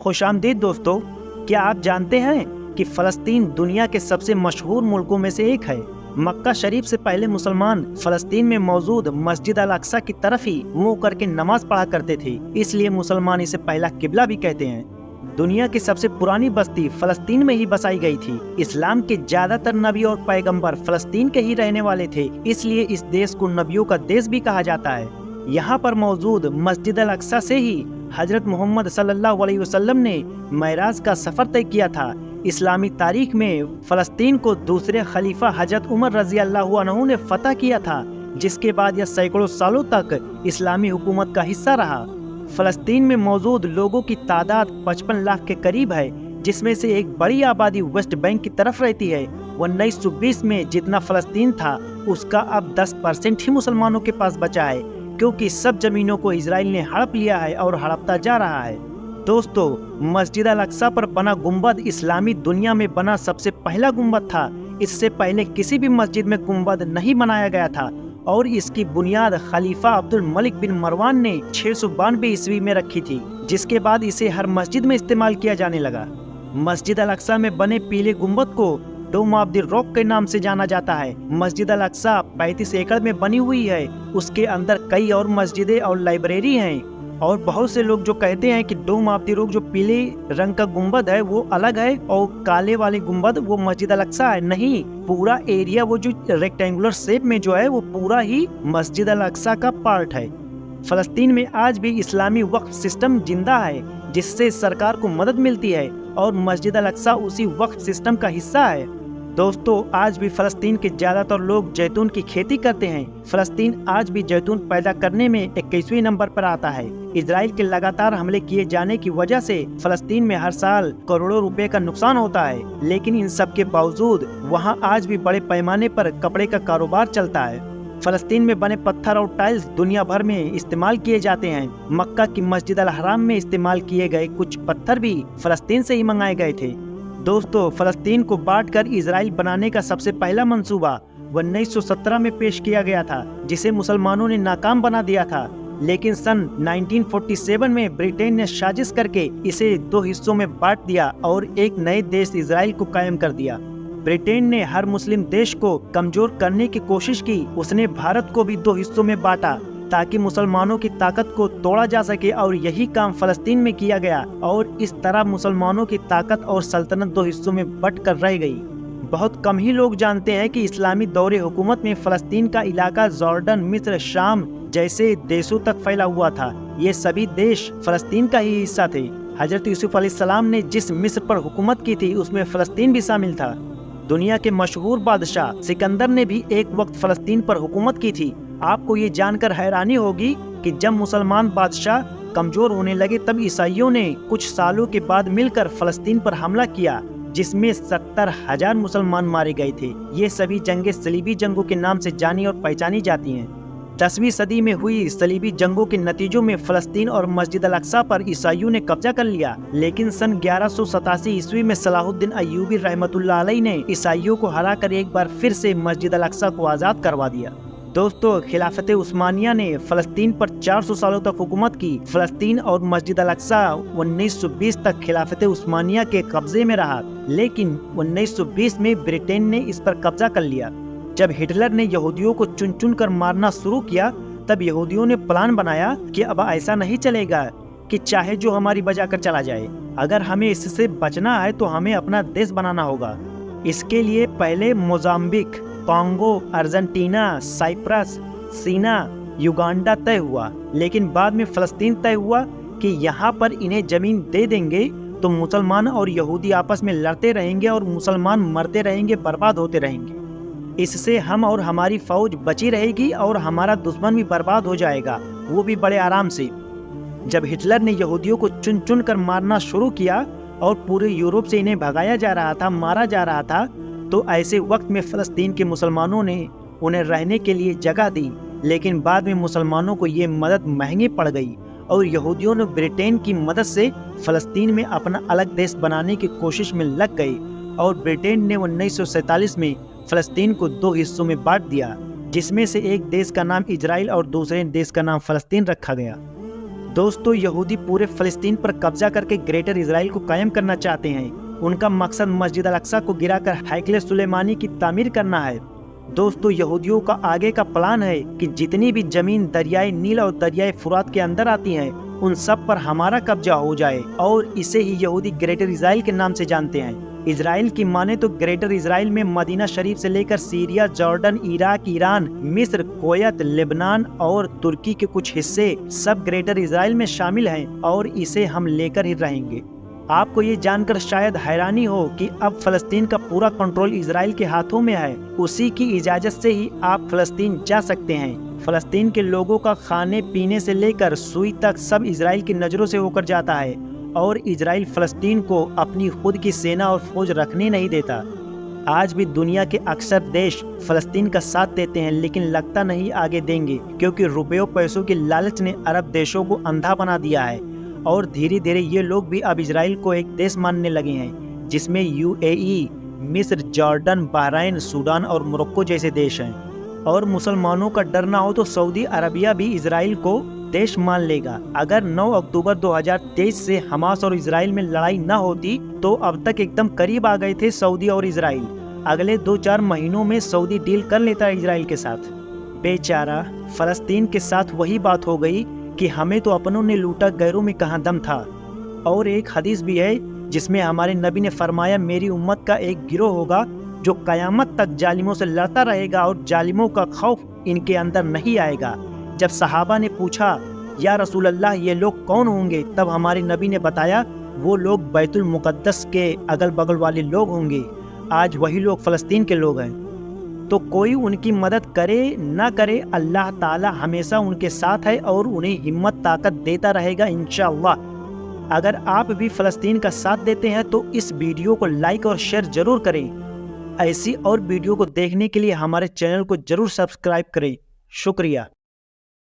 खुश आमदीद दोस्तों। क्या आप जानते हैं कि फ़लस्तीन दुनिया के सबसे मशहूर मुल्कों में से एक है। मक्का शरीफ से पहले मुसलमान फ़लस्तीन में मौजूद मस्जिद अल अक्सा की तरफ ही मुंह करके नमाज पढ़ा करते थे, इसलिए मुसलमान इसे पहला किबला भी कहते हैं। दुनिया की सबसे पुरानी बस्ती फ़लस्तीन में ही बसाई गई थी। इस्लाम के ज्यादातर नबी और पैगंबर फ़लस्तीन के ही रहने वाले थे, इसलिए इस देश को नबियों का देश भी कहा जाता है। यहाँ पर मौजूद मस्जिद अल अक्सा से ही हजरत मोहम्मद सल्लल्लाहु अलैहि वसल्लम ने मेराज का सफर तय किया था। इस्लामी तारीख में फ़लस्तीन को दूसरे खलीफा हजरत उमर रजी अल्लाह अन्हु ने फतह किया था, जिसके बाद यह सैकड़ों सालों तक इस्लामी हुकूमत का हिस्सा रहा। फ़लस्तीन में मौजूद लोगों की तादाद 55 लाख के करीब है, जिसमें से एक बड़ी आबादी वेस्ट बैंक की तरफ रहती है। 1920 में जितना फ़लस्तीन था उसका अब 10% ही मुसलमानों के पास बचा है, क्योंकि सब जमीनों को इजराइल ने हड़प लिया है और हड़पता जा रहा है। दोस्तों, मस्जिद अल अक्सा पर बना गुंबद इस्लामी दुनिया में बना सबसे पहला गुंबद था। इससे पहले किसी भी मस्जिद में गुंबद नहीं बनाया गया था और इसकी बुनियाद खलीफा अब्दुल मलिक बिन मरवान ने 692 ईस्वी में रखी थी, जिसके बाद इसे हर मस्जिद में इस्तेमाल किया जाने लगा। मस्जिद अल अक्सा में बने पीले गुंबद को डोम ऑफ द रॉक के नाम से जाना जाता है। मस्जिद अल अक्सा 35 एकड़ में बनी हुई है। उसके अंदर कई और मस्जिदें और लाइब्रेरी हैं। और बहुत से लोग जो कहते हैं कि डोम ऑफ द रॉक जो पीले रंग का गुंबद है वो अलग है और काले वाले गुंबद वो मस्जिद अल अक्सा है। नहीं, पूरा एरिया वो जो रेक्टेंगुलर शेप में जो है वो पूरा ही मस्जिद अल अक्सा का पार्ट है। फ़लस्तीन में आज भी इस्लामी वक्फ सिस्टम जिंदा है, जिससे सरकार को मदद मिलती है और मस्जिद अल अक्सा उसी वक्फ सिस्टम का हिस्सा है। दोस्तों, आज भी फ़लस्तीन के ज्यादातर लोग जैतून की खेती करते हैं। फ़लस्तीन आज भी जैतून पैदा करने में 21वें नंबर पर आता है। इजराइल के लगातार हमले किए जाने की वजह से फ़लस्तीन में हर साल करोड़ों रुपए का नुकसान होता है, लेकिन इन सब के बावजूद वहाँ आज भी बड़े पैमाने पर कपड़े का कारोबार चलता है। फ़लस्तीन में बने पत्थर और टाइल्स दुनिया भर में इस्तेमाल किए जाते हैं। मक्का की मस्जिद अल हराम में इस्तेमाल किए गए कुछ पत्थर भी फ़लस्तीन से ही मंगाए गए थे। दोस्तों, फ़लस्तीन को बांटकर इजराइल बनाने का सबसे पहला मंसूबा 1917 में पेश किया गया था, जिसे मुसलमानों ने नाकाम बना दिया था। लेकिन सन 1947 में ब्रिटेन ने साजिश करके इसे 2 हिस्सों में बांट दिया और एक नए देश इजराइल को कायम कर दिया। ब्रिटेन ने हर मुस्लिम देश को कमजोर करने की कोशिश की। उसने भारत को भी 2 हिस्सों में बांटा ताकि मुसलमानों की ताकत को तोड़ा जा सके, और यही काम फ़लस्तीन में किया गया और इस तरह मुसलमानों की ताकत और सल्तनत 2 हिस्सों में बंट कर रह गई। बहुत कम ही लोग जानते हैं कि इस्लामी दौरे हुकूमत में फ़लस्तीन का इलाका जॉर्डन, मिस्र, शाम जैसे देशों तक फैला हुआ था। ये सभी देश फ़लस्तीन का ही हिस्सा थे। हजरत यूसुफ अलैहिस्सलाम ने जिस मिस्र पर हुकूमत की थी उसमें फ़लस्तीन भी शामिल था। दुनिया के मशहूर बादशाह सिकंदर ने भी एक वक्त फ़लस्तीन पर हुकूमत की थी। आपको ये जानकर हैरानी होगी कि जब मुसलमान बादशाह कमजोर होने लगे तब ईसाइयों ने कुछ सालों के बाद मिलकर फ़लस्तीन पर हमला किया, जिसमें 70,000 मुसलमान मारे गए थे। ये सभी जंगें सलीबी जंगों के नाम से जानी और पहचानी जाती हैं। 10वीं सदी में हुई सलीबी जंगों के नतीजों में फ़लस्तीन और मस्जिद अल अक्सा पर ईसाइयों ने कब्जा कर लिया। लेकिन सन 1187 ईस्वी में सलाहुद्दीन अय्यूबी रहमतुल्लाह अलैह ने ईसाइयों को हराकर एक बार फिर से मस्जिद अल अक्सा को आज़ाद करवा दिया। दोस्तों, खिलाफत उस्मानिया ने फ़लस्तीन पर 400 सालों तक हुकूमत की। फ़लस्तीन और मस्जिद अल अक्सा 1920 तक खिलाफत उस्मानिया के कब्जे में रहा, लेकिन 1920 में ब्रिटेन ने इस पर कब्जा कर लिया। जब हिटलर ने यहूदियों को चुन चुन कर मारना शुरू किया, तब यहूदियों ने प्लान बनाया कि अब ऐसा नहीं चलेगा कि चाहे जो हमारी बजा कर चला जाए। अगर हमें इससे बचना है तो हमें अपना देश बनाना होगा। इसके लिए पहले मोजाम्बिक, कॉन्गो, अर्जेंटीना, साइप्रस, सीना, युगांडा तय हुआ, लेकिन बाद में फ़लस्तीन तय हुआ कि यहाँ पर इन्हें जमीन दे देंगे तो मुसलमान और यहूदी आपस में लड़ते रहेंगे और मुसलमान मरते रहेंगे, बर्बाद होते रहेंगे। इससे हम और हमारी फौज बची रहेगी और हमारा दुश्मन भी बर्बाद हो जाएगा, वो भी बड़े आराम से। जब हिटलर ने यहूदियों को चुन चुन कर मारना शुरू किया और पूरे यूरोप से इन्हें भगाया जा रहा था, मारा जा रहा था, तो ऐसे वक्त में फ़लस्तीन के मुसलमानों ने उन्हें रहने के लिए जगह दी। लेकिन बाद में मुसलमानों को ये मदद महंगी पड़ गई और यहूदियों ने ब्रिटेन की मदद से फ़लस्तीन में अपना अलग देश बनाने की कोशिश में लग गए और ब्रिटेन ने 1947 में फ़लस्तीन को 2 हिस्सों में बांट दिया, जिसमें से एक देश का नाम इजराइल और दूसरे देश का नाम फ़लस्तीन रखा गया। दोस्तों, यहूदी पूरे फलस्तीन पर कब्जा करके ग्रेटर इजराइल को कायम करना चाहते हैं। उनका मकसद मस्जिद अल अक्सा को गिराकर हैकल सुलेमानी की तामीर करना है। दोस्तों, यहूदियों का आगे का प्लान है कि जितनी भी जमीन दरियाए नील और दरियाए फुरात के अंदर आती है, उन सब पर हमारा कब्जा हो जाए, और इसे ही यहूदी ग्रेटर इजराइल के नाम से जानते हैं। इजराइल की माने तो ग्रेटर इजराइल में मदीना शरीफ से लेकर सीरिया, जॉर्डन, इराक, ईरान, मिस्र, कुवैत, लेबनान और तुर्की के कुछ हिस्से सब ग्रेटर इजराइल में शामिल हैं, और इसे हम लेकर ही रहेंगे। आपको ये जानकर शायद हैरानी हो कि अब फलस्तीन का पूरा कंट्रोल इजराइल के हाथों में है। उसी की इजाजत से ही आप फलस्तीन जा सकते हैं। फलस्तीन के लोगों का खाने पीने से लेकर सुई तक सब इजराइल की नजरों से होकर जाता है, और इजराइल फलस्तीन को अपनी खुद की सेना और फौज रखने नहीं देता। आज भी दुनिया के अक्सर देश फलस्तीन का साथ देते हैं, लेकिन लगता नहीं आगे देंगे, क्योंकि रुपयों पैसों की लालच ने अरब देशों को अंधा बना दिया है, और धीरे धीरे ये लोग भी अब इजराइल को एक देश मानने लगे हैं, जिसमें यूएई, मिस्र, जॉर्डन, बहरीन, सूडान और मोरक्को जैसे देश हैं। और मुसलमानों का डर ना हो तो सऊदी अरबिया भी इजराइल को देश मान लेगा। अगर 9 अक्टूबर 2023 से हमास और इजराइल में लड़ाई न होती तो अब तक एकदम करीब आ गए थे सऊदी और इजराइल। अगले 2-4 महीनों में सऊदी डील कर लेता है इजराइल के साथ। बेचारा फलस्तीन के साथ वही बात हो गई कि हमें तो अपनों ने लूटा, गैरों में कहाँ दम था। और एक हदीस भी है जिसमें हमारे नबी ने फरमाया, मेरी उम्मत का एक गिरोह होगा जो कयामत तक जालिमों से लड़ता रहेगा, और जालिमों का खौफ इनके अंदर नहीं आएगा। जब सहाबा ने पूछा, या रसूल अल्लाह, ये लोग कौन होंगे? तब हमारे नबी ने बताया, वो लोग बैतुल मुकद्दस के अगल बगल वाले लोग होंगे। आज वही लोग फलस्तीन के लोग हैं। तो कोई उनकी मदद करे ना करे, अल्लाह ताला हमेशा उनके साथ है और उन्हें हिम्मत ताकत देता रहेगा इंशाअल्लाह। अगर आप भी फलस्तीन का साथ देते हैं तो इस वीडियो को लाइक और शेयर जरूर करें। ऐसी और वीडियो को देखने के लिए हमारे चैनल को जरूर सब्सक्राइब करें। शुक्रिया।